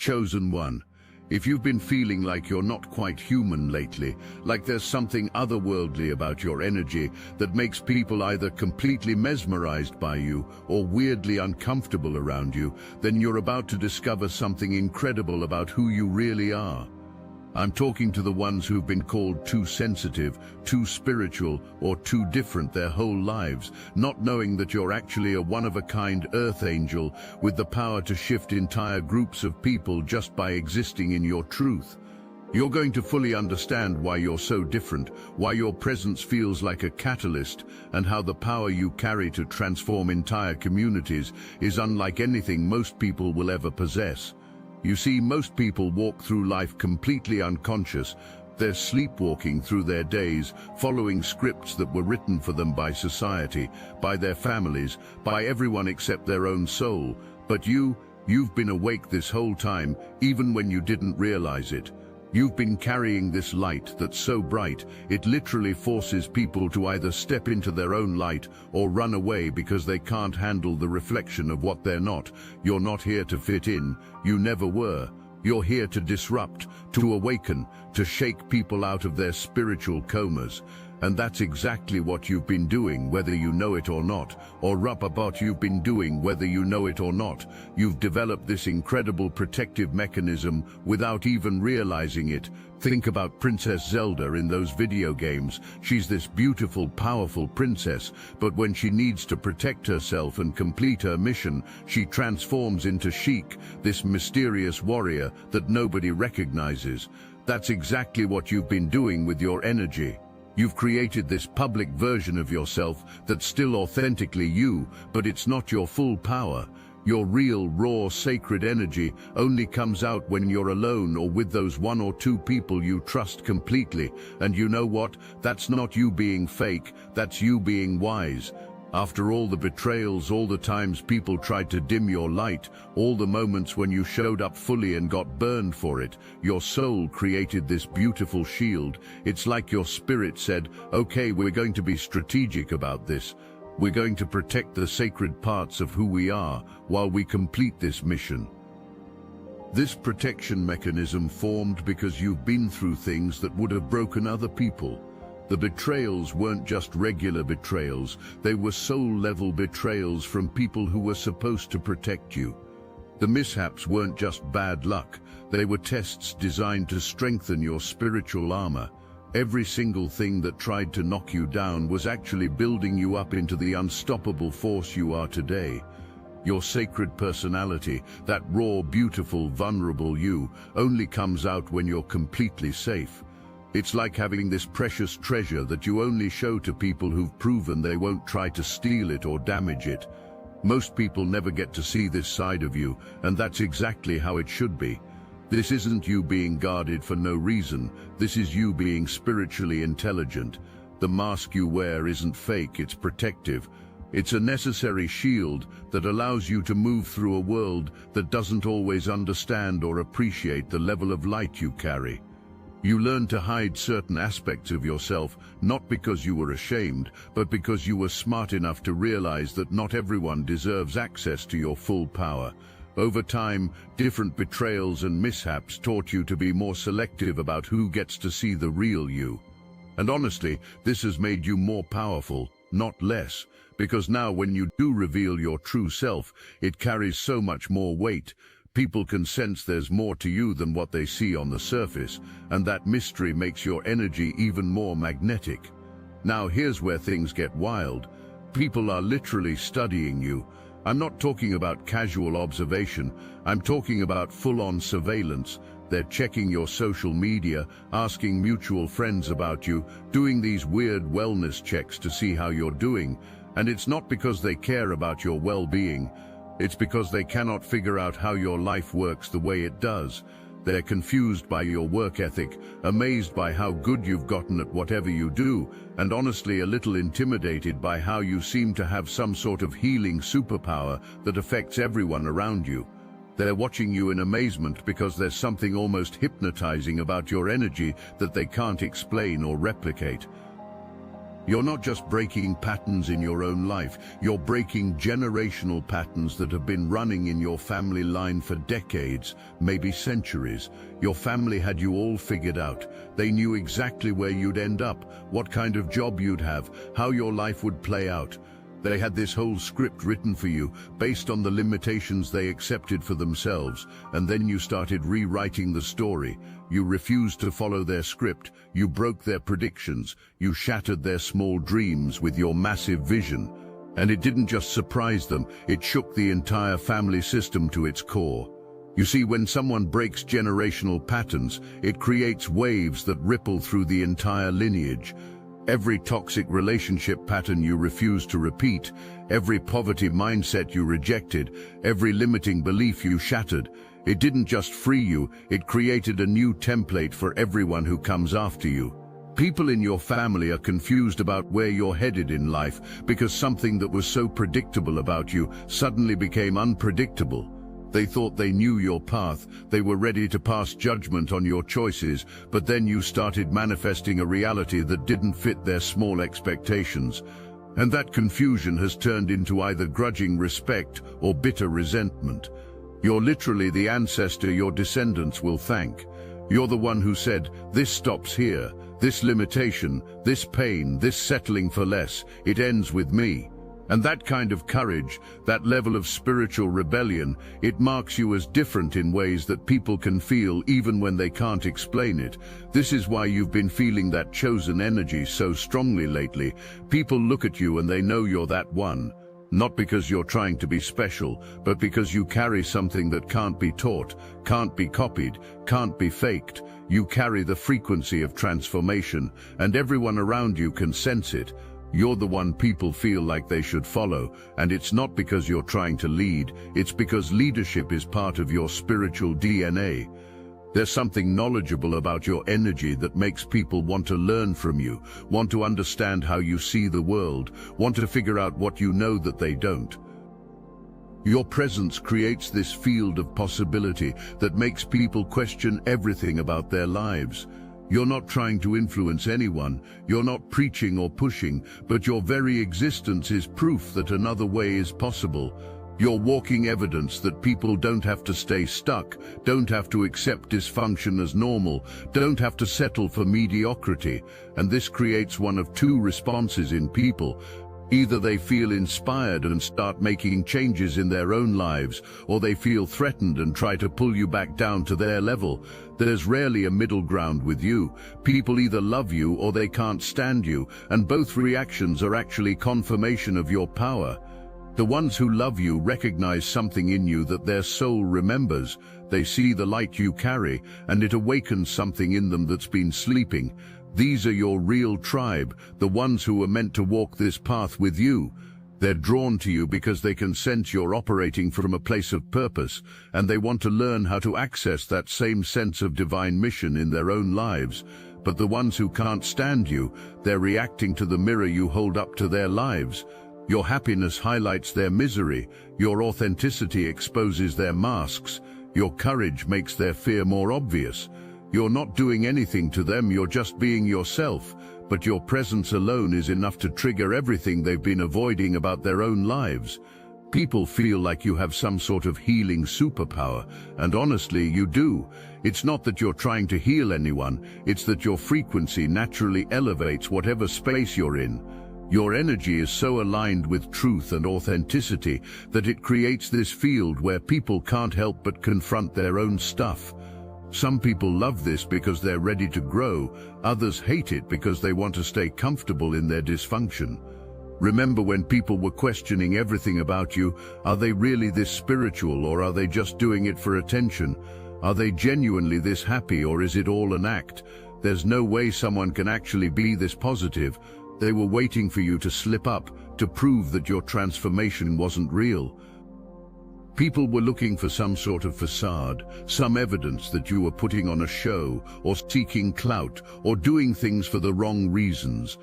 Chosen one. If you've been feeling like you're not quite human lately, like there's something otherworldly about your energy that makes people either completely mesmerized by you or weirdly uncomfortable around you, then you're about to discover something incredible about who you really are. I'm talking to the ones who've been called too sensitive, too spiritual, or too different their whole lives, not knowing that you're actually a one-of-a-kind earth angel with the power to shift entire groups of people just by existing in your truth. You're going to fully understand why you're so different, why your presence feels like a catalyst, and how the power you carry to transform entire communities is unlike anything most people will ever possess. You see, most people walk through life completely unconscious. They're sleepwalking through their days, following scripts that were written for them by society, by their families, by everyone except their own soul. But you've been awake this whole time, even when you didn't realize it. You've been carrying this light that's so bright, it literally forces people to either step into their own light or run away because they can't handle the reflection of what they're not. You're not here to fit in. You never were. You're here to disrupt, to awaken, to shake people out of their spiritual comas. And that's exactly what you've been doing, whether you know it or not, or about you've been doing whether you know it or not. You've developed this incredible protective mechanism without even realizing it. Think about Princess Zelda in those video games. She's this beautiful, powerful princess, but when she needs to protect herself and complete her mission, she transforms into Sheik, this mysterious warrior that nobody recognizes. That's exactly what you've been doing with your energy. You've created this public version of yourself that's still authentically you, but it's not your full power. Your real, raw, sacred energy only comes out when you're alone or with those one or two people you trust completely. And you know what? That's not you being fake, that's you being wise. After all the betrayals, all the times people tried to dim your light, all the moments when you showed up fully and got burned for it, your soul created this beautiful shield. It's like your spirit said, okay, we're going to be strategic about this. We're going to protect the sacred parts of who we are while we complete this mission. This protection mechanism formed because you've been through things that would have broken other people. The betrayals weren't just regular betrayals, they were soul-level betrayals from people who were supposed to protect you. The mishaps weren't just bad luck, they were tests designed to strengthen your spiritual armor. Every single thing that tried to knock you down was actually building you up into the unstoppable force you are today. Your sacred personality, that raw, beautiful, vulnerable you, only comes out when you're completely safe. It's like having this precious treasure that you only show to people who've proven they won't try to steal it or damage it. Most people never get to see this side of you, and that's exactly how it should be. This isn't you being guarded for no reason, this is you being spiritually intelligent. The mask you wear isn't fake, it's protective. It's a necessary shield that allows you to move through a world that doesn't always understand or appreciate the level of light you carry. You learn to hide certain aspects of yourself, not because you were ashamed, but because you were smart enough to realize that not everyone deserves access to your full power. Over time, different betrayals and mishaps taught you to be more selective about who gets to see the real you. And honestly, this has made you more powerful, not less, because now when you do reveal your true self, it carries so much more weight. People can sense there's more to you than what they see on the surface, and that mystery makes your energy even more magnetic. Now here's where things get wild. People are literally studying you. I'm not talking about casual observation, I'm talking about full-on surveillance. They're checking your social media, asking mutual friends about you, doing these weird wellness checks to see how you're doing. And it's not because they care about your well-being. It's because they cannot figure out how your life works the way it does. They're confused by your work ethic, amazed by how good you've gotten at whatever you do, and honestly a little intimidated by how you seem to have some sort of healing superpower that affects everyone around you. They're watching you in amazement because there's something almost hypnotizing about your energy that they can't explain or replicate. You're not just breaking patterns in your own life, you're breaking generational patterns that have been running in your family line for decades, maybe centuries. Your family had you all figured out. They knew exactly where you'd end up, what kind of job you'd have, how your life would play out. They had this whole script written for you, based on the limitations they accepted for themselves, and then you started rewriting the story. You refused to follow their script, you broke their predictions, you shattered their small dreams with your massive vision. And it didn't just surprise them, it shook the entire family system to its core. You see, when someone breaks generational patterns, it creates waves that ripple through the entire lineage. Every toxic relationship pattern you refused to repeat, every poverty mindset you rejected, every limiting belief you shattered, it didn't just free you, it created a new template for everyone who comes after you. People in your family are confused about where you're headed in life because something that was so predictable about you suddenly became unpredictable. They thought they knew your path, they were ready to pass judgment on your choices, but then you started manifesting a reality that didn't fit their small expectations. And that confusion has turned into either grudging respect or bitter resentment. You're literally the ancestor your descendants will thank. You're the one who said, "This stops here, this limitation, this pain, this settling for less, it ends with me." And that kind of courage, that level of spiritual rebellion, it marks you as different in ways that people can feel even when they can't explain it. This is why you've been feeling that chosen energy so strongly lately. People look at you and they know you're that one. Not because you're trying to be special, but because you carry something that can't be taught, can't be copied, can't be faked. You carry the frequency of transformation, and everyone around you can sense it. You're the one people feel like they should follow, and it's not because you're trying to lead, it's because leadership is part of your spiritual DNA. There's something knowledgeable about your energy that makes people want to learn from you, want to understand how you see the world, want to figure out what you know that they don't. Your presence creates this field of possibility that makes people question everything about their lives. You're not trying to influence anyone, you're not preaching or pushing, but your very existence is proof that another way is possible. You're walking evidence that people don't have to stay stuck, don't have to accept dysfunction as normal, don't have to settle for mediocrity. And this creates one of two responses in people. Either they feel inspired and start making changes in their own lives, or they feel threatened and try to pull you back down to their level. There's rarely a middle ground with you. People either love you or they can't stand you, and both reactions are actually confirmation of your power. The ones who love you recognize something in you that their soul remembers. They see the light you carry, and it awakens something in them that's been sleeping. These are your real tribe, the ones who are meant to walk this path with you. They're drawn to you because they can sense you're operating from a place of purpose, and they want to learn how to access that same sense of divine mission in their own lives. But the ones who can't stand you, they're reacting to the mirror you hold up to their lives. Your happiness highlights their misery, your authenticity exposes their masks, your courage makes their fear more obvious. You're not doing anything to them, you're just being yourself, but your presence alone is enough to trigger everything they've been avoiding about their own lives. People feel like you have some sort of healing superpower, and honestly, you do. It's not that you're trying to heal anyone, it's that your frequency naturally elevates whatever space you're in. Your energy is so aligned with truth and authenticity that it creates this field where people can't help but confront their own stuff. Some people love this because they're ready to grow, others hate it because they want to stay comfortable in their dysfunction. Remember when people were questioning everything about you, are they really this spiritual or are they just doing it for attention? Are they genuinely this happy or is it all an act? There's no way someone can actually be this positive. They were waiting for you to slip up, to prove that your transformation wasn't real. People were looking for some sort of facade, some evidence that you were putting on a show, or seeking clout, or doing things for the wrong reasons.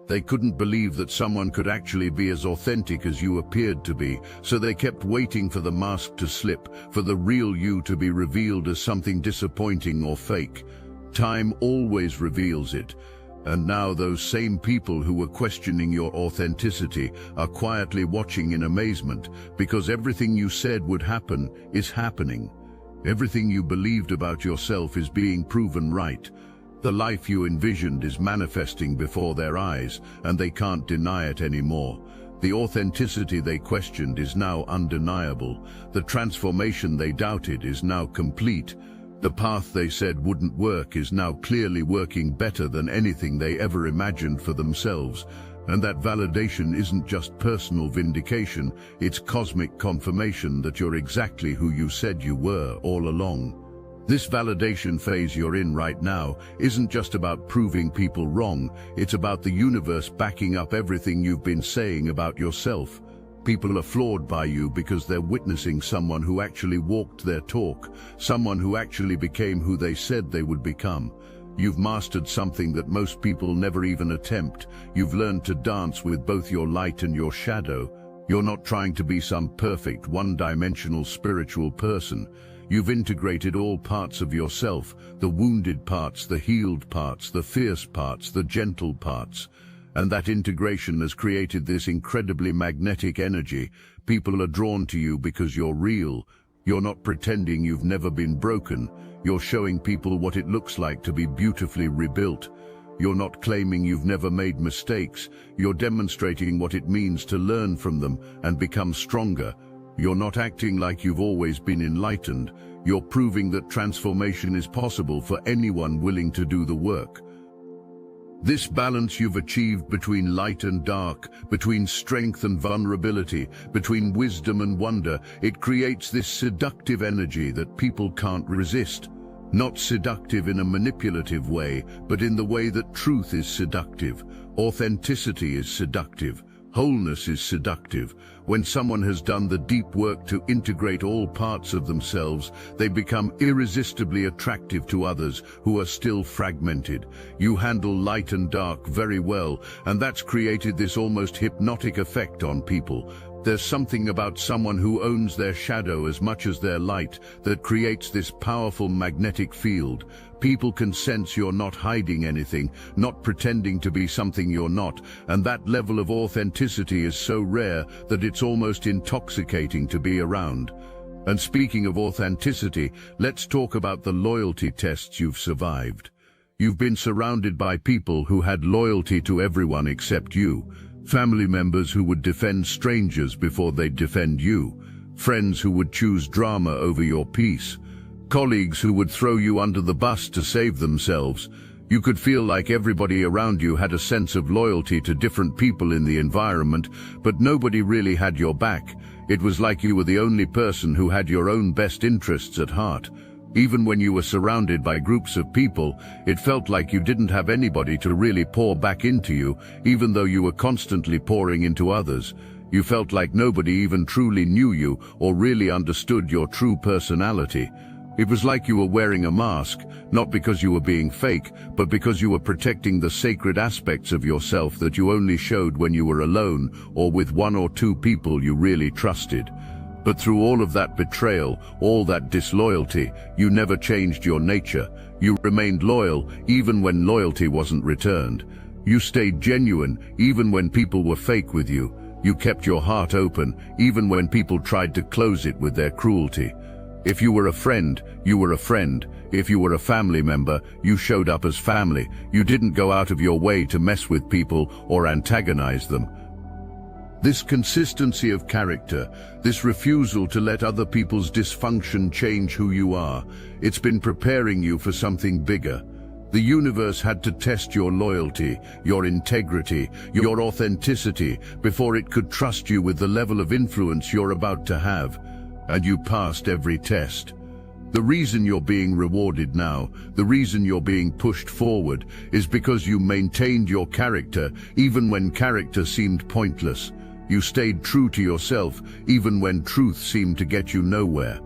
They couldn't believe that someone could actually be as authentic as you appeared to be, so they kept waiting for the mask to slip, for the real you to be revealed as something disappointing or fake. Time always reveals it. And now those same people who were questioning your authenticity are quietly watching in amazement, because everything you said would happen is happening. Everything you believed about yourself is being proven right. The life you envisioned is manifesting before their eyes, and they can't deny it anymore. The authenticity they questioned is now undeniable. The transformation they doubted is now complete. The path they said wouldn't work is now clearly working better than anything they ever imagined for themselves. And that validation isn't just personal vindication, it's cosmic confirmation that you're exactly who you said you were all along. This validation phase you're in right now isn't just about proving people wrong, it's about the universe backing up everything you've been saying about yourself. People are floored by you because they're witnessing someone who actually walked their talk, someone who actually became who they said they would become. You've mastered something that most people never even attempt. You've learned to dance with both your light and your shadow. You're not trying to be some perfect, one-dimensional spiritual person. You've integrated all parts of yourself, the wounded parts, the healed parts, the fierce parts, the gentle parts. And that integration has created this incredibly magnetic energy. People are drawn to you because you're real. You're not pretending you've never been broken. You're showing people what it looks like to be beautifully rebuilt. You're not claiming you've never made mistakes. You're demonstrating what it means to learn from them and become stronger. You're not acting like you've always been enlightened. You're proving that transformation is possible for anyone willing to do the work. This balance you've achieved between light and dark, between strength and vulnerability, between wisdom and wonder, it creates this seductive energy that people can't resist. Not seductive in a manipulative way, but in the way that truth is seductive. Authenticity is seductive. Wholeness is seductive. When someone has done the deep work to integrate all parts of themselves, they become irresistibly attractive to others who are still fragmented. You handle light and dark very well, and that's created this almost hypnotic effect on people. There's something about someone who owns their shadow as much as their light that creates this powerful magnetic field. People can sense you're not hiding anything, not pretending to be something you're not, and that level of authenticity is so rare that it's almost intoxicating to be around. And speaking of authenticity, let's talk about the loyalty tests you've survived. You've been surrounded by people who had loyalty to everyone except you. Family members who would defend strangers before they'd defend you. Friends who would choose drama over your peace. Colleagues who would throw you under the bus to save themselves. You could feel like everybody around you had a sense of loyalty to different people in the environment, but nobody really had your back. It was like you were the only person who had your own best interests at heart. Even when you were surrounded by groups of people, it felt like you didn't have anybody to really pour back into you, even though you were constantly pouring into others. You felt like nobody even truly knew you or really understood your true personality. It was like you were wearing a mask, not because you were being fake, but because you were protecting the sacred aspects of yourself that you only showed when you were alone or with one or two people you really trusted. But through all of that betrayal, all that disloyalty, you never changed your nature. You remained loyal even when loyalty wasn't returned. You stayed genuine even when people were fake with you. You kept your heart open even when people tried to close it with their cruelty. If you were a friend, you were a friend. If you were a family member, you showed up as family. You didn't go out of your way to mess with people or antagonize them. This consistency of character, this refusal to let other people's dysfunction change who you are, it's been preparing you for something bigger. The universe had to test your loyalty, your integrity, your authenticity before it could trust you with the level of influence you're about to have. And you passed every test. The reason you're being rewarded now, the reason you're being pushed forward, is because you maintained your character even when character seemed pointless. You stayed true to yourself even when truth seemed to get you nowhere.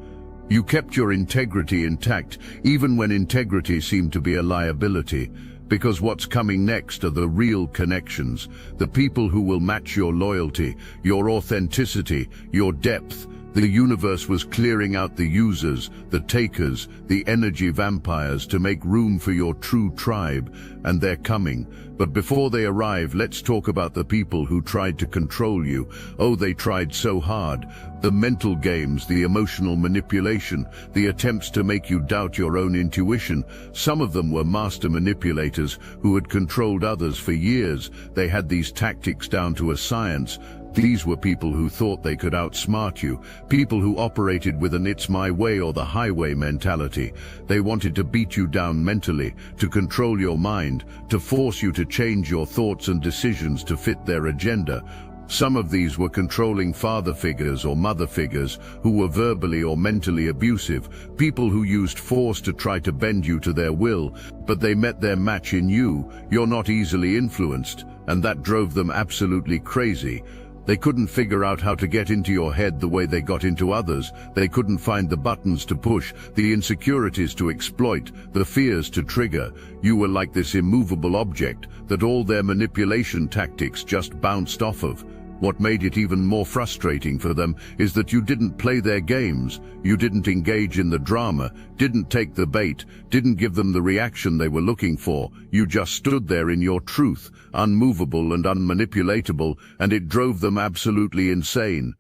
You kept your integrity intact even when integrity seemed to be a liability, because what's coming next are the real connections, the people who will match your loyalty, your authenticity, your depth. The universe was clearing out the users, the takers, the energy vampires to make room for your true tribe, and they're coming. But before they arrive, let's talk about the people who tried to control you. Oh, they tried so hard. The mental games, the emotional manipulation, the attempts to make you doubt your own intuition. Some of them were master manipulators who had controlled others for years. They had these tactics down to a science. These were people who thought they could outsmart you, people who operated with an "it's my way or the highway" mentality. They wanted to beat you down mentally, to control your mind, to force you to change your thoughts and decisions to fit their agenda. Some of these were controlling father figures or mother figures who were verbally or mentally abusive, people who used force to try to bend you to their will, but they met their match in you. You're not easily influenced, and that drove them absolutely crazy. They couldn't figure out how to get into your head the way they got into others. They couldn't find the buttons to push, the insecurities to exploit, the fears to trigger. You were like this immovable object that all their manipulation tactics just bounced off of. What made it even more frustrating for them is that you didn't play their games, you didn't engage in the drama, didn't take the bait, didn't give them the reaction they were looking for. You just stood there in your truth, unmovable and unmanipulatable, and it drove them absolutely insane.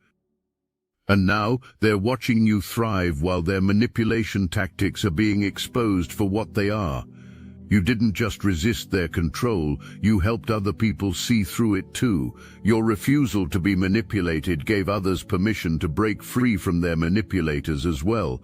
And now they're watching you thrive while their manipulation tactics are being exposed for what they are. You didn't just resist their control, you helped other people see through it too. Your refusal to be manipulated gave others permission to break free from their manipulators as well.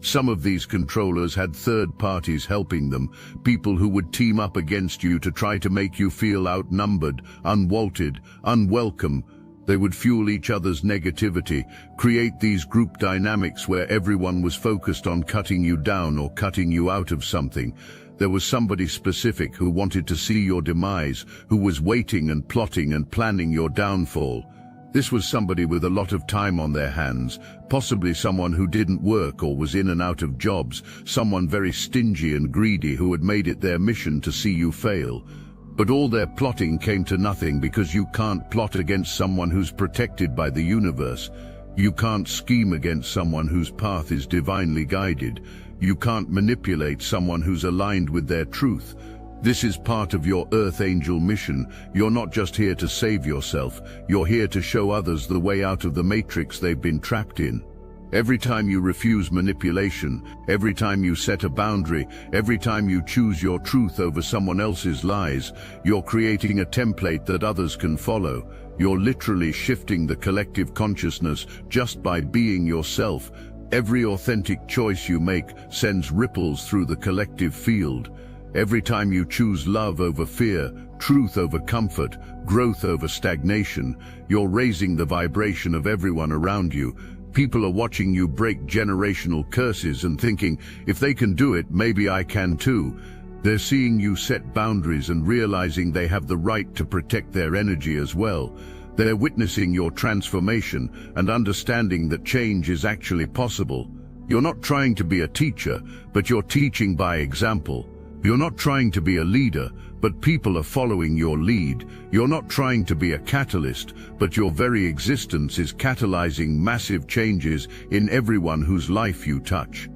Some of these controllers had third parties helping them, people who would team up against you to try to make you feel outnumbered, unwanted, unwelcome. They would fuel each other's negativity, create these group dynamics where everyone was focused on cutting you down or cutting you out of something. There was somebody specific who wanted to see your demise, who was waiting and plotting and planning your downfall. This was somebody with a lot of time on their hands, possibly someone who didn't work or was in and out of jobs, someone very stingy and greedy who had made it their mission to see you fail. But all their plotting came to nothing because you can't plot against someone who's protected by the universe. You can't scheme against someone whose path is divinely guided. You can't manipulate someone who's aligned with their truth. This is part of your Earth Angel mission. You're not just here to save yourself, you're here to show others the way out of the matrix they've been trapped in. Every time you refuse manipulation, every time you set a boundary, every time you choose your truth over someone else's lies, you're creating a template that others can follow. You're literally shifting the collective consciousness just by being yourself. Every authentic choice you make sends ripples through the collective field. Every time you choose love over fear, truth over comfort, growth over stagnation, you're raising the vibration of everyone around you. People are watching you break generational curses and thinking, if they can do it, maybe I can too. They're seeing you set boundaries and realizing they have the right to protect their energy as well. They're witnessing your transformation and understanding that change is actually possible. You're not trying to be a teacher, but you're teaching by example. You're not trying to be a leader, but people are following your lead. You're not trying to be a catalyst, but your very existence is catalyzing massive changes in everyone whose life you touch.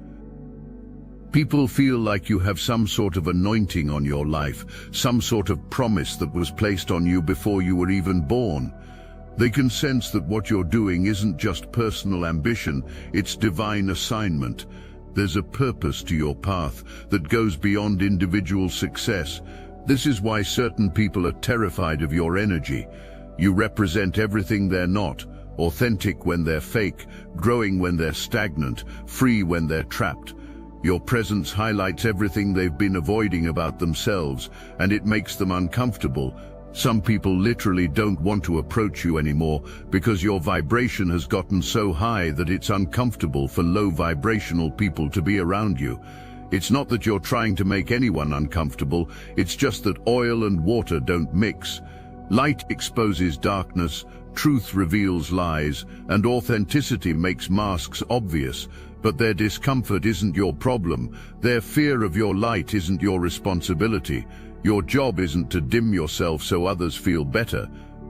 People feel like you have some sort of anointing on your life, some sort of promise that was placed on you before you were even born. They can sense that what you're doing isn't just personal ambition, it's divine assignment. There's a purpose to your path that goes beyond individual success. This is why certain people are terrified of your energy. You represent everything they're not, authentic when they're fake, growing when they're stagnant, free when they're trapped. Your presence highlights everything they've been avoiding about themselves, and it makes them uncomfortable. Some people literally don't want to approach you anymore because your vibration has gotten so high that it's uncomfortable for low vibrational people to be around you. It's not that you're trying to make anyone uncomfortable, it's just that oil and water don't mix. Light exposes darkness, truth reveals lies, and authenticity makes masks obvious. But their discomfort isn't your problem. Their fear of your light isn't your responsibility. Your job isn't to dim yourself so others feel better.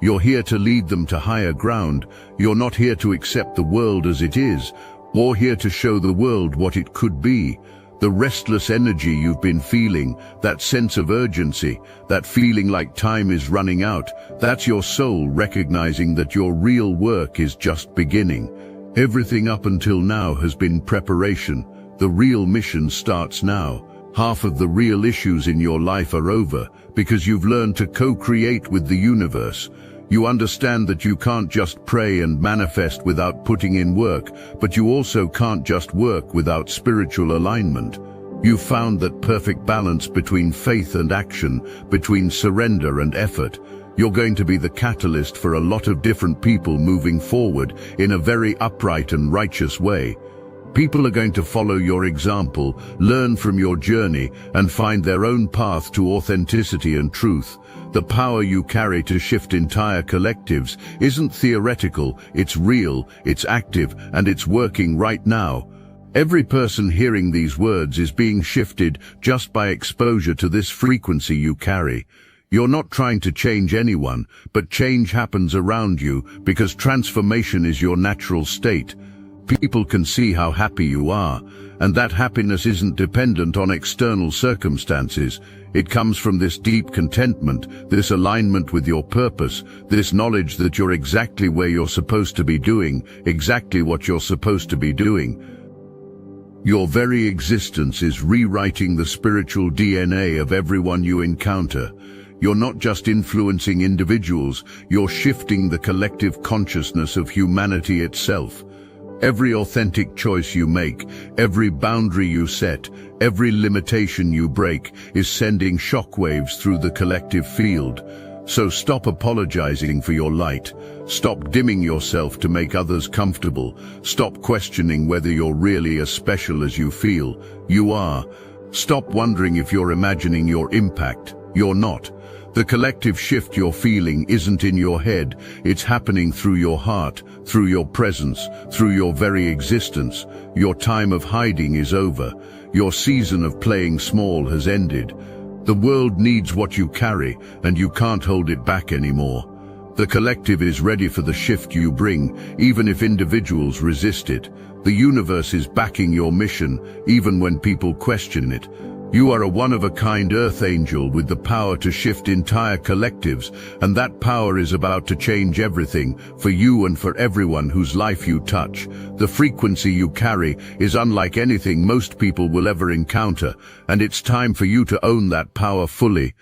You're here to lead them to higher ground. You're not here to accept the world as it is, or here to show the world what it could be. The restless energy you've been feeling, that sense of urgency, that feeling like time is running out, that's your soul recognizing that your real work is just beginning. Everything up until now has been preparation. The real mission starts now. Half of the real issues in your life are over because you've learned to co-create with the universe. You understand that you can't just pray and manifest without putting in work, but you also can't just work without spiritual alignment. You've found that perfect balance between faith and action, between surrender and effort. You're going to be the catalyst for a lot of different people moving forward in a very upright and righteous way. People are going to follow your example, learn from your journey, and find their own path to authenticity and truth. The power you carry to shift entire collectives isn't theoretical, it's real, it's active, and it's working right now. Every person hearing these words is being shifted just by exposure to this frequency you carry. You're not trying to change anyone, but change happens around you because transformation is your natural state. People can see how happy you are, and that happiness isn't dependent on external circumstances. It comes from this deep contentment, this alignment with your purpose, this knowledge that you're exactly where you're supposed to be doing, exactly what you're supposed to be doing. Your very existence is rewriting the spiritual DNA of everyone you encounter. You're not just influencing individuals, you're shifting the collective consciousness of humanity itself. Every authentic choice you make, every boundary you set, every limitation you break is sending shockwaves through the collective field. So stop apologizing for your light. Stop dimming yourself to make others comfortable. Stop questioning whether you're really as special as you feel. You are. Stop wondering if you're imagining your impact. You're not. The collective shift you're feeling isn't in your head, it's happening through your heart, through your presence, through your very existence. Your time of hiding is over. Your season of playing small has ended. The world needs what you carry, and you can't hold it back anymore. The collective is ready for the shift you bring, even if individuals resist it. The universe is backing your mission, even when people question it. You are a one-of-a-kind earth angel with the power to shift entire collectives, and that power is about to change everything, for you and for everyone whose life you touch. The frequency you carry is unlike anything most people will ever encounter, and it's time for you to own that power fully.